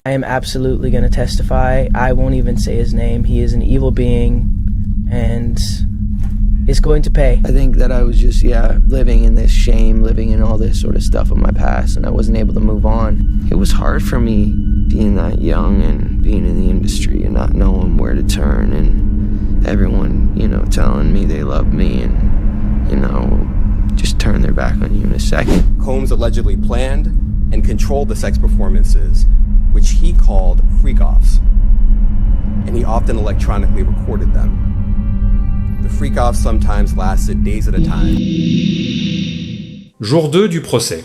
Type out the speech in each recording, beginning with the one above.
I am absolutely going to testify. I won't even say his name. He is an evil being and is going to pay. I think that I was just, living in this shame, living in all this sort of stuff of my past, and I wasn't able to move on. It was hard for me being that young and being in the industry and not knowing where to turn, and everyone, telling me they love me and, just turn their back on you in a second. Combs allegedly planned and controlled the sex performances, which he called freak-offs, and he often electronically recorded them. The freak-offs sometimes lasted days at a time. Jour 2 du procès.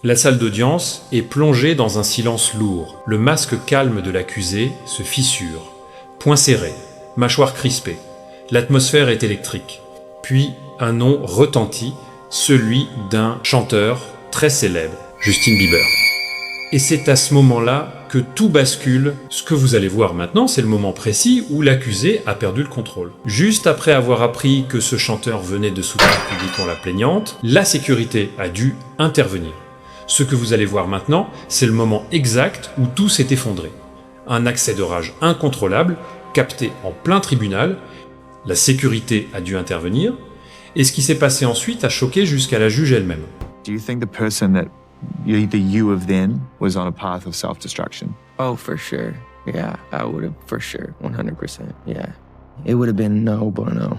La salle d'audience est plongée dans un silence lourd. Le masque calme de l'accusé se fissure. Poings serrés, mâchoire crispée. L'atmosphère est électrique. Puis un nom retentit, celui d'un chanteur très célèbre, Justin Bieber. Et c'est à ce moment-là que tout bascule. Ce que vous allez voir maintenant, c'est le moment précis où l'accusé a perdu le contrôle. Juste après avoir appris que ce chanteur venait de soutenir publiquement la plaignante, la sécurité a dû intervenir. Ce que vous allez voir maintenant, c'est le moment exact où tout s'est effondré. Un accès de rage incontrôlable, capté en plein tribunal, la sécurité a dû intervenir, et ce qui s'est passé ensuite a choqué jusqu'à la juge elle-même. Do you think the person that the you of then was on a path of self-destruction? Oh, for sure. Yeah, I would have, for sure, 100%. Yeah. It would have been no bueno.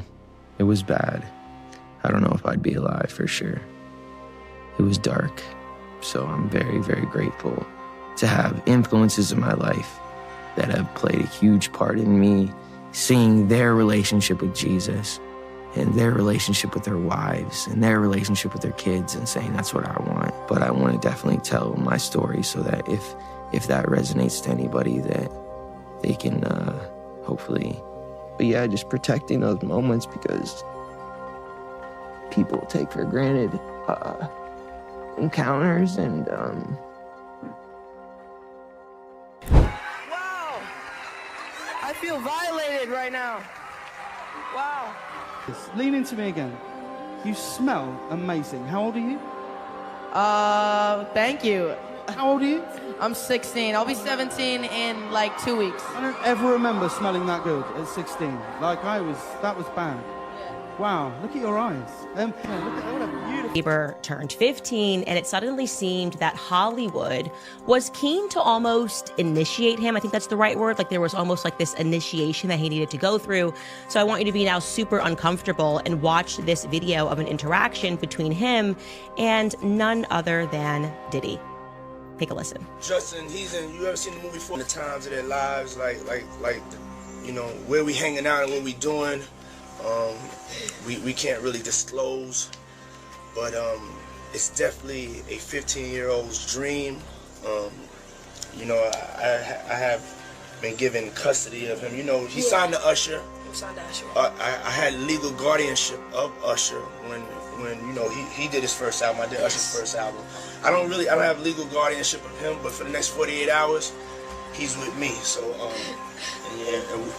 It was bad. I don't know if I'd be alive, for sure. It was dark. So I'm very, very grateful to have influences in my life that have played a huge part in me seeing their relationship with Jesus and their relationship with their wives and their relationship with their kids and saying that's what I want. But I want to definitely tell my story so that if that resonates to anybody that they can hopefully, but yeah, just protecting those moments because people take for granted encounters and Wow! I feel violated right now. Wow. Lean into me again. You smell amazing. How old are you? Thank you. How old are you? I'm 16. I'll be 17 in like 2 weeks. I don't ever remember smelling that good at 16. Like that was bad. Wow, look at your eyes. Look at what a beautiful... Bieber turned 15, and it suddenly seemed that Hollywood was keen to almost initiate him. I think that's the right word. Like there was almost like this initiation that he needed to go through. So I want you to be now super uncomfortable and watch this video of an interaction between him and none other than Diddy. Take a listen. Justin, you ever seen the movie For the Times of Their Lives? Like, where we hanging out and what we doing. We can't really disclose, but it's definitely a 15-year-old's dream. I have been given custody of him. He signed to Usher. I had legal guardianship of Usher when he did his first album. I did Usher's first album. I don't have legal guardianship of him, but for the next 48 hours, he's with me. So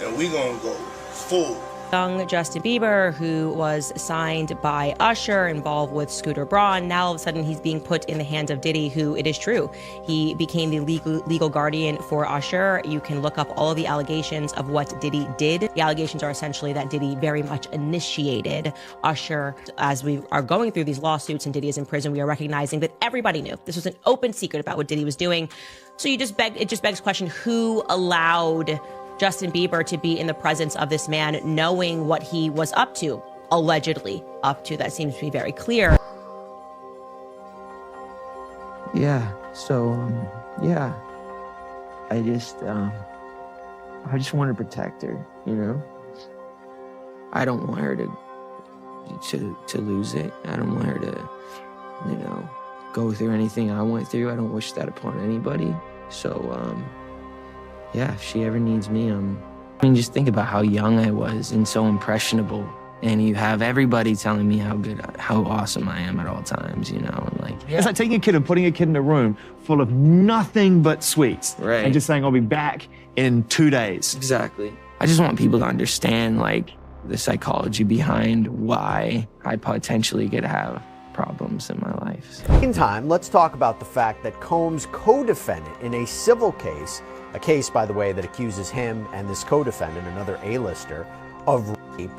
and we gonna go full. Young Justin Bieber, who was signed by Usher, involved with Scooter Braun, now all of a sudden he's being put in the hands of Diddy, who, it is true, he became the legal guardian for Usher. You can look up all of the allegations of what Diddy did. The allegations are essentially that Diddy very much initiated Usher. As we are going through these lawsuits and Diddy is in prison, we are recognizing that everybody knew. This was an open secret about what Diddy was doing. So it just begs the question, who allowed Justin Bieber to be in the presence of this man, knowing what he was up to, allegedly up to? That seems to be very clear. yeah. So yeah, I just want to protect her. I don't want her to lose it. I don't want her to go through anything I went through. I don't wish that upon anybody. So yeah, if she ever needs me, just think about how young I was and so impressionable. And you have everybody telling me how awesome I am at all times, and It's like taking a kid and putting a kid in a room full of nothing but sweets. Right. And just saying, I'll be back in 2 days. Exactly. I just want people to understand, the psychology behind why I potentially could have problems in my life. In time, let's talk about the fact that Combs' co-defendant in a civil case, a case, by the way, that accuses him and this co-defendant, another A-lister, of rape.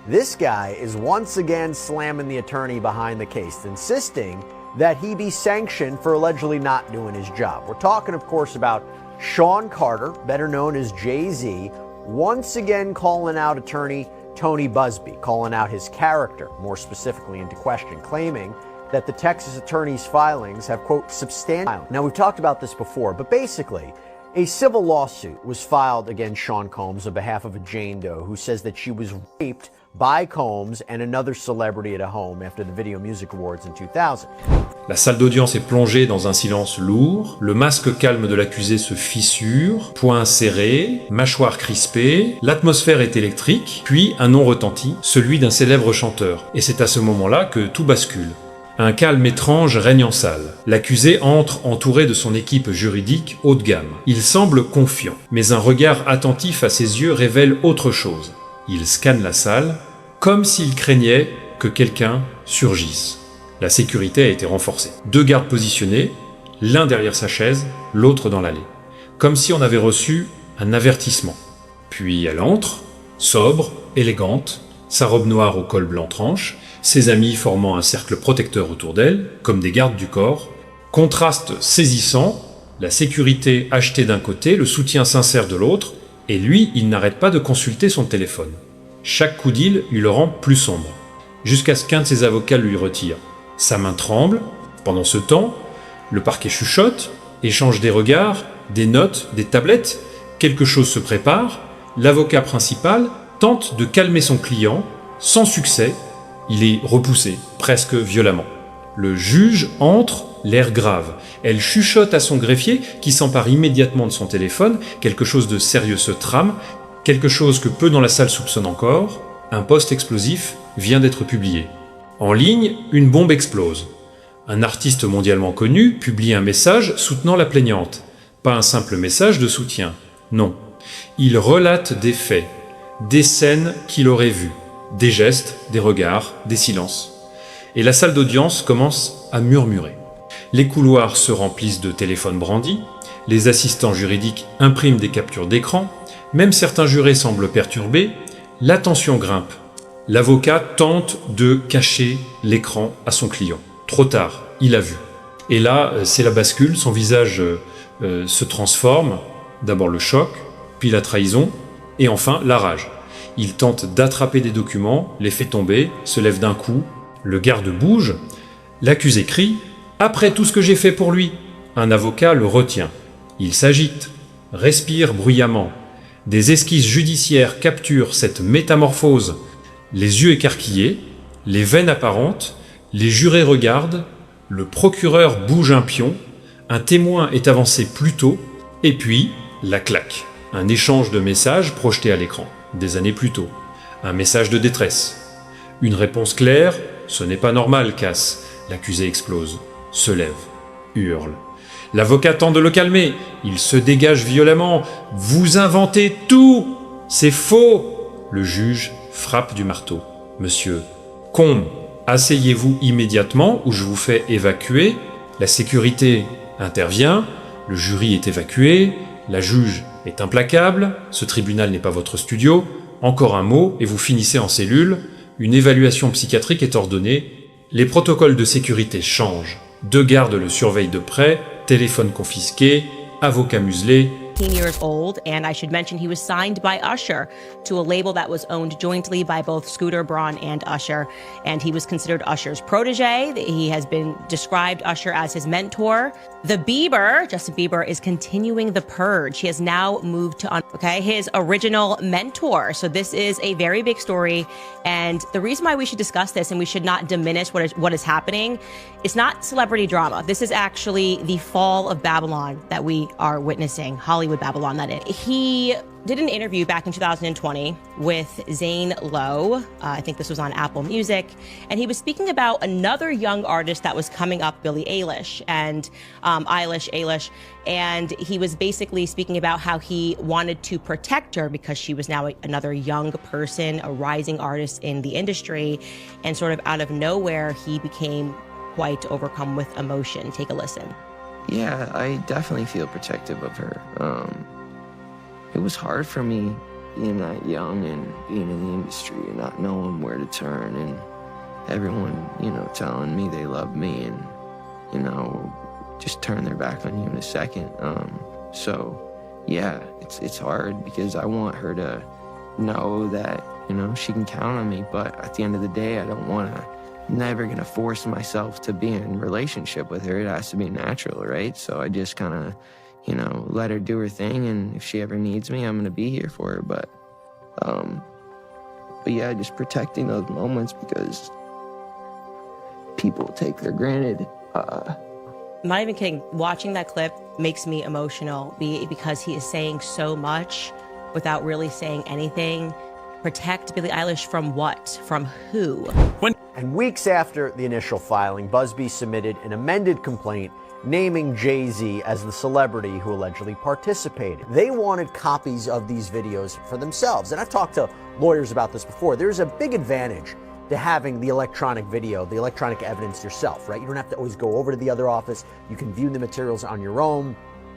This guy is once again slamming the attorney behind the case, insisting that he be sanctioned for allegedly not doing his job. We're talking, of course, about Sean Carter, better known as Jay-Z, once again calling out attorney Tony Busby, calling out his character, more specifically into question, claiming that the Texas attorney's filings have, quote, substantial. Now, we've talked about this before, but basically, a civil lawsuit was filed against Sean Combs on behalf of a Jane Doe who says that she was raped by Combs and another celebrity at a home after the Video Music Awards in 2000. La salle d'audience est plongée dans un silence lourd, le masque calme de l'accusé se fissure, poings serrés, mâchoire crispée, l'atmosphère est électrique, puis un nom retentit, celui d'un célèbre chanteur. Et c'est à ce moment-là que tout bascule. Un calme étrange règne en salle. L'accusé entre entouré de son équipe juridique haut de gamme. Il semble confiant, mais un regard attentif à ses yeux révèle autre chose. Il scanne la salle, comme s'il craignait que quelqu'un surgisse. La sécurité a été renforcée. 2 gardes positionnés, l'un derrière sa chaise, l'autre dans l'allée. Comme si on avait reçu un avertissement. Puis elle entre, sobre, élégante, sa robe noire au col blanc tranche, ses amis formant un cercle protecteur autour d'elle, comme des gardes du corps. Contraste saisissant, la sécurité achetée d'un côté, le soutien sincère de l'autre, et lui, il n'arrête pas de consulter son téléphone. Chaque coup d'île lui le rend plus sombre, jusqu'à ce qu'un de ses avocats lui retire. Sa main tremble. Pendant ce temps, le parquet chuchote, échange des regards, des notes, des tablettes. Quelque chose se prépare. L'avocat principal tente de calmer son client, sans succès. Il est repoussé, presque violemment. Le juge entre, l'air grave. Elle chuchote à son greffier, qui s'empare immédiatement de son téléphone. Quelque chose de sérieux se trame, quelque chose que peu dans la salle soupçonnent encore. Un post explosif vient d'être publié. En ligne, une bombe explose. Un artiste mondialement connu publie un message soutenant la plaignante. Pas un simple message de soutien, non. Il relate des faits, des scènes qu'il aurait vues, des gestes, des regards, des silences. Et la salle d'audience commence à murmurer. Les couloirs se remplissent de téléphones brandis, les assistants juridiques impriment des captures d'écran, même certains jurés semblent perturbés, la tension grimpe. L'avocat tente de cacher l'écran à son client. Trop tard, il a vu. Et là, c'est la bascule, son visage se transforme, d'abord le choc, puis la trahison, et enfin la rage. Il tente d'attraper des documents, les fait tomber, se lève d'un coup, le garde bouge, l'accusé crie « Après tout ce que j'ai fait pour lui !» Un avocat le retient. Il s'agite, respire bruyamment. Des esquisses judiciaires capturent cette métamorphose. Les yeux écarquillés, les veines apparentes, les jurés regardent, le procureur bouge un pion, un témoin est avancé plus tôt, et puis la claque. Un échange de messages projeté à l'écran, des années plus tôt. Un message de détresse. Une réponse claire, ce n'est pas normal, Cass. L'accusé explose, se lève, hurle. L'avocat tente de le calmer, il se dégage violemment. Vous inventez tout, c'est faux. Le juge frappe du marteau. Monsieur Combs, asseyez-vous immédiatement ou je vous fais évacuer. La sécurité intervient, le jury est évacué, la juge est implacable, ce tribunal n'est pas votre studio. Encore un mot et vous finissez en cellule. Une évaluation psychiatrique est ordonnée. Les protocoles de sécurité changent. 2 gardes le surveillent de près, téléphone confisqué, avocat muselé. 18 years old, and I should mention he was signed by Usher to a label that was owned jointly by both Scooter Braun and Usher, and he was considered Usher's protege. He has been described Usher as his mentor. The Bieber, Justin Bieber, is continuing the purge. He has now moved to his original mentor. So this is a very big story, and the reason why we should discuss this and we should not diminish what is happening, it's not celebrity drama. This is actually the fall of Babylon that we are witnessing. Hollywood Babylon, that is. He did an interview back in 2020 with Zane Lowe. I think this was on Apple Music. And he was speaking about another young artist that was coming up, Billie Eilish, and Eilish. And he was basically speaking about how he wanted to protect her because she was now another young person, a rising artist in the industry. And sort of out of nowhere, he became quite overcome with emotion. Take a listen. Yeah, I definitely feel protective of her. It was hard for me being that young and being in the industry and not knowing where to turn, and everyone, telling me they love me and, just turn their back on you in a second. So yeah, it's hard because I want her to know that, she can count on me, but at the end of the day, I don't want to, never going to force myself to be in a relationship with her. It has to be natural, right? So I just kind of, let her do her thing, and if she ever needs me, I'm going to be here for her. But yeah, just protecting those moments because people take for granted. I'm not even kidding. Watching that clip makes me emotional because he is saying so much without really saying anything. Protect Billie Eilish from what? From who? And weeks after the initial filing, Busby submitted an amended complaint naming Jay-Z as the celebrity who allegedly participated. They wanted copies of these videos for themselves. And I've talked to lawyers about this before. There's a big advantage to having the electronic video, the electronic evidence yourself, right? You don't have to always go over to the other office. You can view the materials on your own.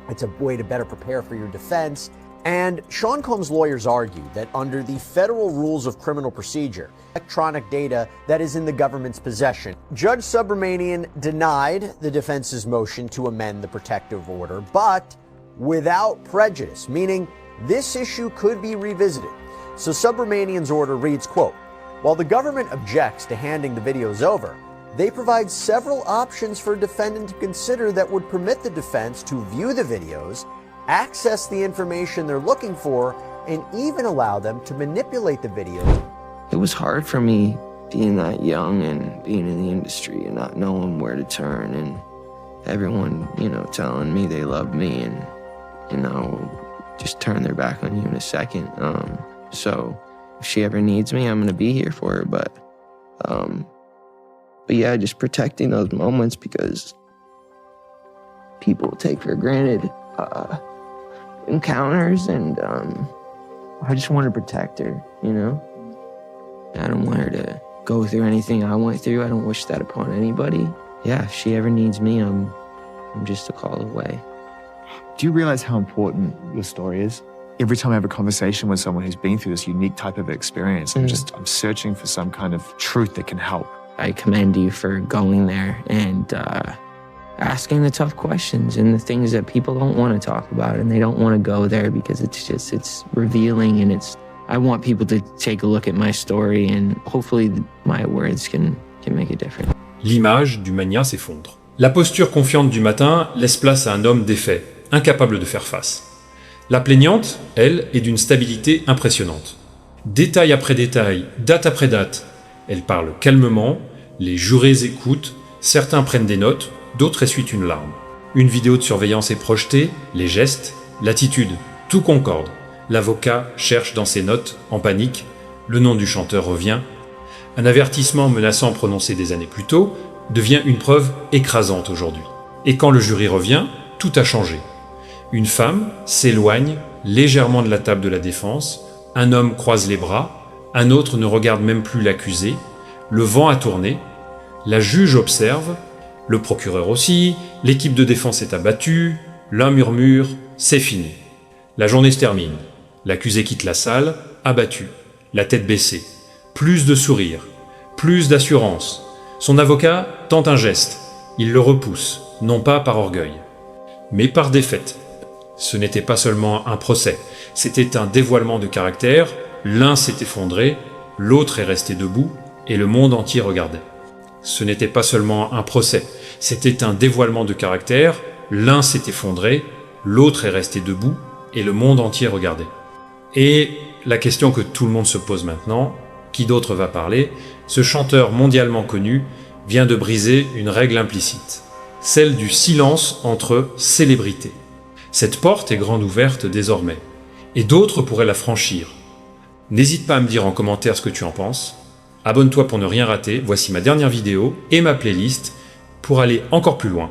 It's a way to better prepare for your defense. And Sean Combs' lawyers argue that under the federal rules of criminal procedure, electronic data that is in the government's possession, Judge Subramanian denied the defense's motion to amend the protective order, but without prejudice, meaning this issue could be revisited. So Subramanian's order reads, quote, while the government objects to handing the videos over, they provide several options for a defendant to consider that would permit the defense to view the videos, access the information they're looking for, and even allow them to manipulate the videos. It was hard for me being that young and being in the industry and not knowing where to turn, and everyone, telling me they love me and, just turn their back on you in a second. So if she ever needs me, I'm going to be here for her. But yeah, just protecting those moments because people take for granted encounters, and I just want to protect her, I don't want her to go through anything I went through. I don't wish that upon anybody. Yeah, if she ever needs me, I'm just a call away. Do you realize how important your story is? Every time I have a conversation with someone who's been through this unique type of experience, I'm searching for some kind of truth that can help. I commend you for going there and asking the tough questions and the things that people don't want to talk about, and they don't want to go there because it's revealing, and I want people to take a look at my story, and hopefully my words can make a difference. L'image du mania s'effondre. La posture confiante du matin laisse place à un homme défait, incapable de faire face. La plaignante, elle, est d'une stabilité impressionnante. Détail après détail, date après date, elle parle calmement, les jurés écoutent, certains prennent des notes, d'autres essuient une larme. Une vidéo de surveillance est projetée, les gestes, l'attitude, tout concorde. L'avocat cherche dans ses notes, en panique, le nom du chanteur revient. Un avertissement menaçant prononcé des années plus tôt devient une preuve écrasante aujourd'hui. Et quand le jury revient, tout a changé. Une femme s'éloigne légèrement de la table de la défense, un homme croise les bras, un autre ne regarde même plus l'accusé, le vent a tourné, la juge observe, le procureur aussi, l'équipe de défense est abattue, l'un murmure « c'est fini ». La journée se termine, l'accusé quitte la salle, abattu, la tête baissée, plus de sourire, plus d'assurance. Son avocat tente un geste, il le repousse, non pas par orgueil, mais par défaite. Ce n'était pas seulement un procès, c'était un dévoilement de caractère, l'un s'est effondré, l'autre est resté debout, et le monde entier regardait. Ce n'était pas seulement un procès, c'était un dévoilement de caractère, l'un s'est effondré, l'autre est resté debout, et le monde entier regardait. Et la question que tout le monde se pose maintenant, qui d'autre va parler, ce chanteur mondialement connu vient de briser une règle implicite, celle du silence entre célébrités. Cette porte est grande ouverte désormais, et d'autres pourraient la franchir. N'hésite pas à me dire en commentaire ce que tu en penses. Abonne-toi pour ne rien rater, voici ma dernière vidéo et ma playlist pour aller encore plus loin.